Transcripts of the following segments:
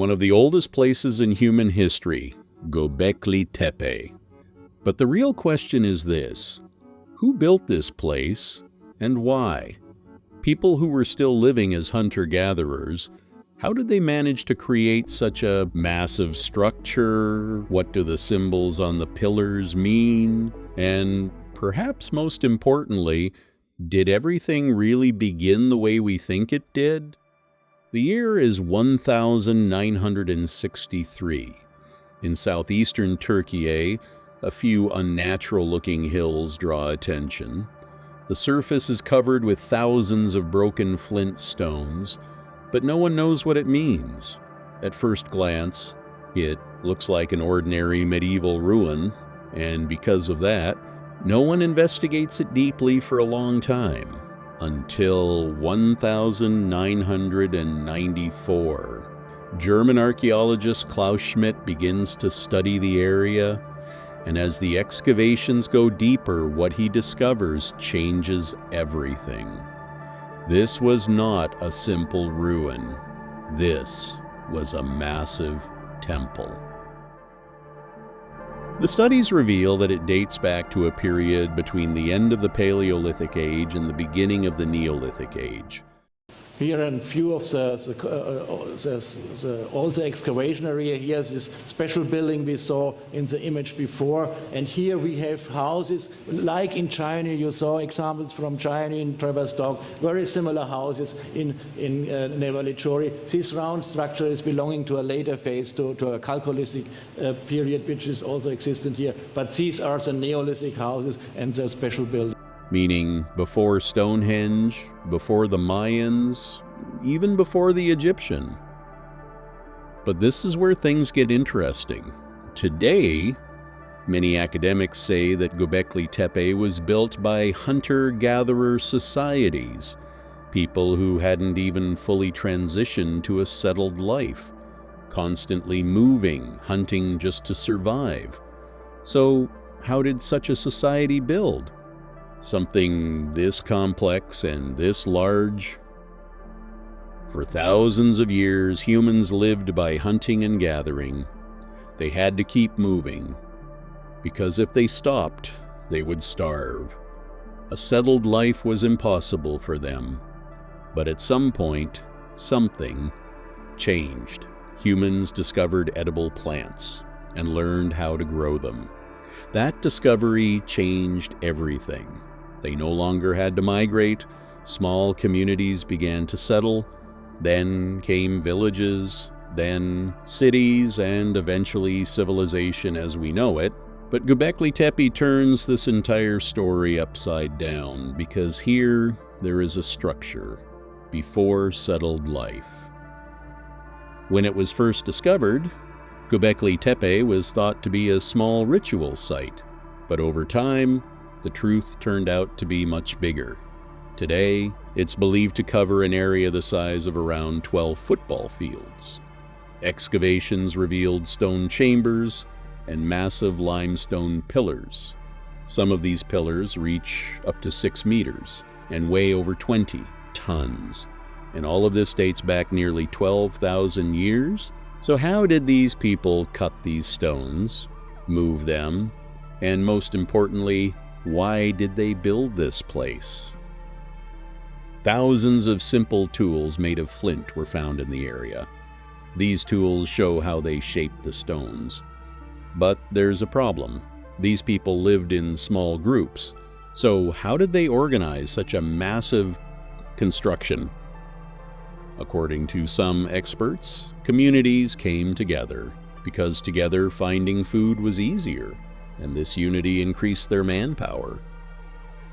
one of the oldest places in human history, Göbekli Tepe. But the real question is this: who built this place and why? People who were still living as hunter-gatherers, how did they manage to create such a massive structure? What do the symbols on the pillars mean? And perhaps most importantly, did everything really begin the way we think it did? The year is 1963. In southeastern Turkey, a few unnatural-looking hills draw attention. The surface is covered with thousands of broken flint stones, but no one knows what it means. At first glance, it looks like an ordinary medieval ruin, and because of that, no one investigates it deeply for a long time, until 1994. German archaeologist Klaus Schmidt begins to study the area, and as the excavations go deeper, what he discovers changes everything. This was not a simple ruin. This was a massive temple. The studies reveal that it dates back to a period between the end of the Paleolithic Age and the beginning of the Neolithic Age. Here a few of all the excavation area. Here is this special building we saw in the image before. And here we have houses, like in China. You saw examples from China in Traverse Dog, very similar houses in Nevallichori. This round structure is belonging to a later phase, to a Chalcolithic period, which is also existent here. But these are the Neolithic houses and the special building. Meaning before Stonehenge, before the Mayans, even before the Egyptian. But this is where things get interesting. Today, many academics say that Göbekli Tepe was built by hunter-gatherer societies, people who hadn't even fully transitioned to a settled life, constantly moving, hunting just to survive. So, how did such a society build? Something this complex and this large? For thousands of years, humans lived by hunting and gathering. They had to keep moving, because if they stopped, they would starve. A settled life was impossible for them. But at some point, something changed. Humans discovered edible plants and learned how to grow them. That discovery changed everything. They no longer had to migrate. Small communities began to settle. Then came villages, then cities, and eventually civilization as we know it. But Göbekli Tepe turns this entire story upside down, because here there is a structure before settled life. When it was first discovered, Göbekli Tepe was thought to be a small ritual site, but over time, the truth turned out to be much bigger. Today, it's believed to cover an area the size of around 12 football fields. Excavations revealed stone chambers and massive limestone pillars. Some of these pillars reach up to 6 meters and weigh over 20 tons. And all of this dates back nearly 12,000 years. So how did these people cut these stones, move them, and most importantly, why did they build this place? Thousands of simple tools made of flint were found in the area. These tools show how they shaped the stones. But there's a problem. These people lived in small groups. So how did they organize such a massive construction? According to some experts, communities came together because together finding food was easier, and this unity increased their manpower.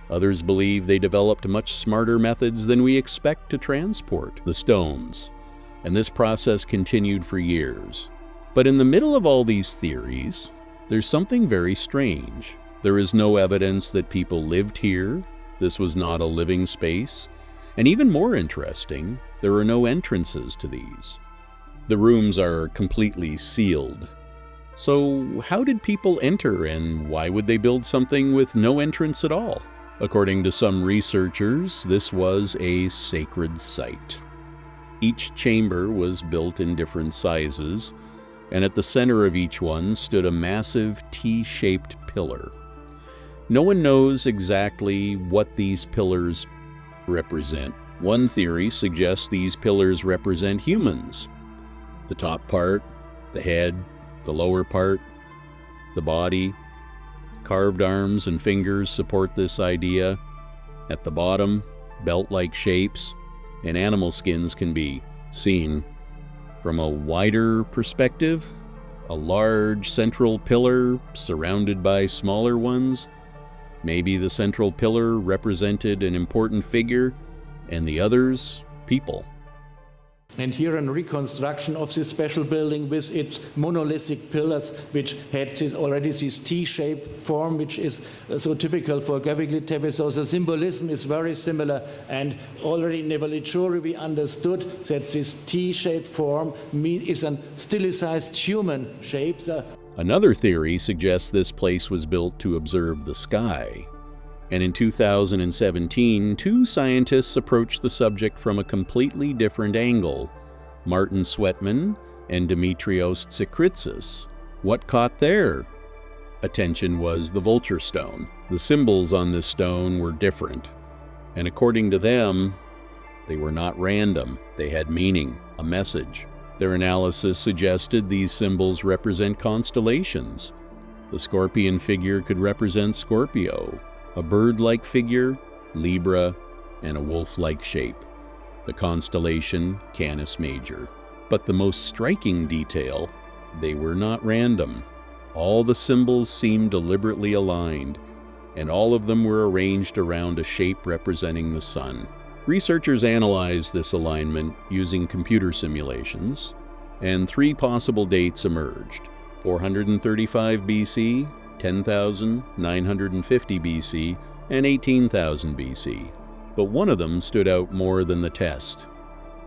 Others believe they developed much smarter methods than we expect to transport the stones, and this process continued for years. But in the middle of all these theories, there's something very strange. There is no evidence that people lived here. This was not a living space. And even more interesting, there are no entrances to these. The rooms are completely sealed. So how did people enter, and why would they build something with no entrance at all? According to some researchers, this was a sacred site. Each chamber was built in different sizes, and at the center of each one stood a massive T-shaped pillar. No one knows exactly what these pillars represent. One theory suggests these pillars represent humans. The top part, the head, the lower part, the body, carved arms and fingers support this idea. At the bottom, belt-like shapes and animal skins can be seen. From a wider perspective, a large central pillar surrounded by smaller ones. Maybe the central pillar represented an important figure, and the others, people. And here a reconstruction of this special building with its monolithic pillars, which had already this T-shaped form, which is so typical for Göbekli Tepe. So the symbolism is very similar. And already in Evolutionary we understood that this T-shaped form is a stilized human shape. Another theory suggests this place was built to observe the sky. And in 2017, two scientists approached the subject from a completely different angle, Martin Sweatman and Dimitrios Tsikritsis. What caught their attention was the vulture stone. The symbols on this stone were different, and according to them, they were not random. They had meaning, a message. Their analysis suggested these symbols represent constellations. The scorpion figure could represent Scorpio, a bird-like figure, Libra, and a wolf-like shape, the constellation Canis Major. But the most striking detail, they were not random. All the symbols seemed deliberately aligned, and all of them were arranged around a shape representing the sun. Researchers analyzed this alignment using computer simulations, and three possible dates emerged: 435 BC, 10,950 BC, and 18,000 BC, but one of them stood out more than the test.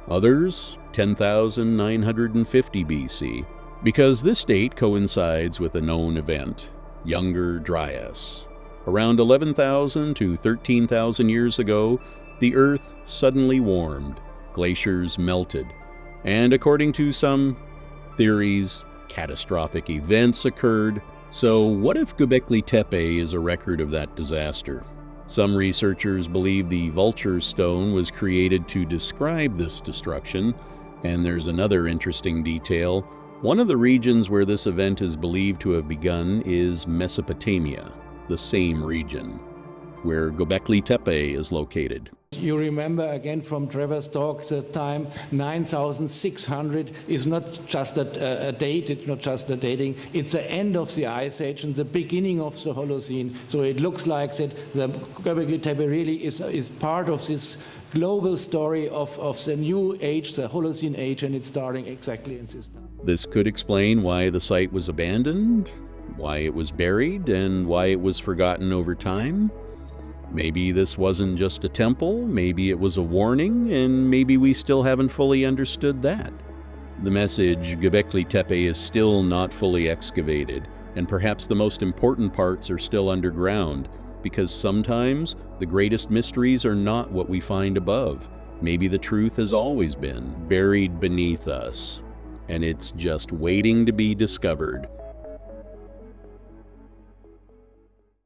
Others, 10,950 BC, because this date coincides with a known event, Younger Dryas. Around 11,000 to 13,000 years ago, the Earth suddenly warmed, glaciers melted, and according to some theories, catastrophic events occurred. So what if Göbekli Tepe is a record of that disaster? Some researchers believe the vulture stone was created to describe this destruction, and there's another interesting detail. One of the regions where this event is believed to have begun is Mesopotamia, the same region where Göbekli Tepe is located. You remember again from Trevor's talk that time 9,600 is not just a date, it's not just a dating, it's the end of the Ice Age and the beginning of the Holocene. So it looks like that the Göbekli Tepe really is part of this global story of the new age, the Holocene age, and it's starting exactly in this time. This could explain why the site was abandoned, why it was buried, and why it was forgotten over time. Maybe this wasn't just a temple, maybe it was a warning, and maybe we still haven't fully understood that. The message, Göbekli Tepe is still not fully excavated, and perhaps the most important parts are still underground, because sometimes the greatest mysteries are not what we find above. Maybe the truth has always been buried beneath us, and it's just waiting to be discovered.